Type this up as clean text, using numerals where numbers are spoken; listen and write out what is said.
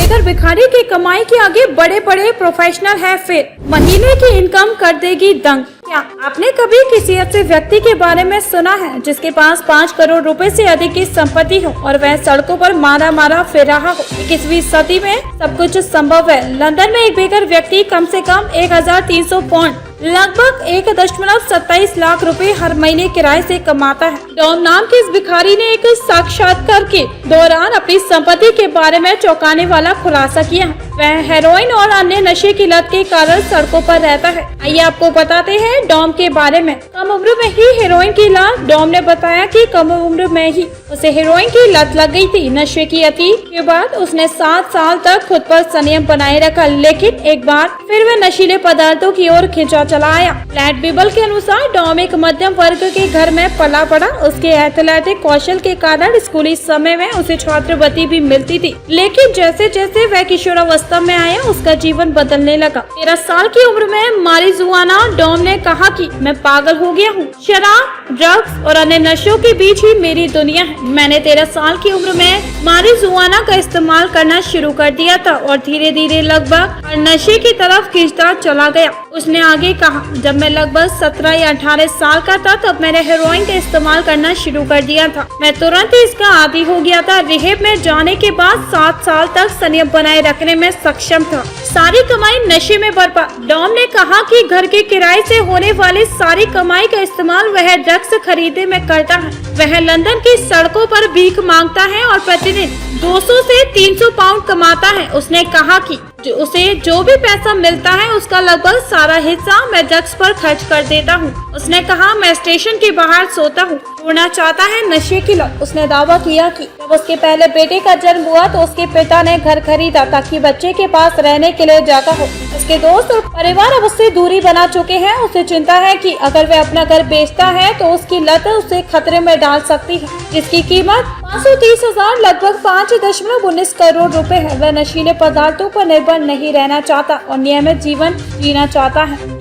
बेघर भिखारी की कमाई के आगे बड़े बड़े प्रोफेशनल है, फिर महीने की इनकम कर देगी दंग। क्या आपने कभी किसी ऐसे व्यक्ति के बारे में सुना है जिसके पास 5 करोड़ रुपए से अधिक की संपत्ति हो और वह सड़कों पर मारा मारा फिर रहा हो? 21वीं सदी में सब कुछ संभव है। लंदन में एक बेघर व्यक्ति कम से कम 1300 पाउंड लगभग 1.27 लाख रुपए हर महीने किराए से कमाता है। डॉम नाम के इस भिखारी ने एक साक्षात्कार के दौरान अपनी संपत्ति के बारे में चौंकाने वाला खुलासा किया। वह हेरोइन और अन्य नशे की लत के कारण सड़कों पर रहता है। आइए आपको बताते हैं डॉम के बारे में। कम उम्र में ही हेरोइन की लत। डॉम ने बताया कि कम उम्र में ही उसे हेरोइन की लत लग गई थी। नशे की अति के बाद उसने 7 साल तक खुद पर संयम बनाए रखा, लेकिन एक बार फिर वह नशीले पदार्थों की ओर खिंचा चला आया। फ्लैट बीबल के अनुसार डॉम एक मध्यम वर्ग के घर में पला बड़ा। उसके एथलेटिक कौशल के कारण स्कूली समय में उसे छात्रवृत्ति भी मिलती थी, लेकिन जैसे जैसे वह किशोरावस्था में आया उसका जीवन बदलने लगा। 13 साल की उम्र में मारिजुआना। डॉम ने कहा कि मैं पागल हो गया हूँ। शराब, ड्रग्स और अन्य नशों के बीच ही मेरी दुनिया है। मैंने 13 साल की उम्र में मारिजुआना का इस्तेमाल करना शुरू कर दिया था और धीरे धीरे लगभग हर नशे की तरफ खींचता चला गया। उसने आगे कहा, जब मैं लगभग 17 या 18 साल का था तब मैंने हेरोइन का इस्तेमाल करना शुरू कर दिया था। मैं तुरंत ही इसका आदी हो गया था। रिहेब में जाने के बाद 7 साल तक संयम बनाए रखने में सक्षम था। सारी कमाई नशे में बर्बाद। डॉम ने कहा कि घर के किराए से होने वाली सारी कमाई का इस्तेमाल वह ड्रग्स खरीदने में करता है। वह लंदन की सड़कों पर भीख मांगता है और प्रतिदिन 200 से 300 पाउंड कमाता है। उसने कहा कि उसे जो भी पैसा मिलता है उसका लगभग सारा हिस्सा मैं ड्रग्स पर खर्च कर देता हूँ। उसने कहा, मैं स्टेशन के बाहर सोता हूँ। छोड़ना चाहता है नशे की लत। उसने दावा किया कि जब उसके पहले बेटे का जन्म हुआ तो उसके पिता ने घर खरीदा ताकि बच्चे के पास रहने के लिए जगह हो। उसके दोस्त और परिवार अब उससे दूरी बना चुके हैं। उसे चिंता है कि अगर वह अपना घर बेचता है तो उसकी लत उसे खतरे में डाल सकती है, जिसकी कीमत 530,000 लगभग 5.19 करोड़ रुपए है। वह नशीले पदार्थों पर निर्भर नहीं रहना चाहता और नियमित जीवन जीना चाहता है।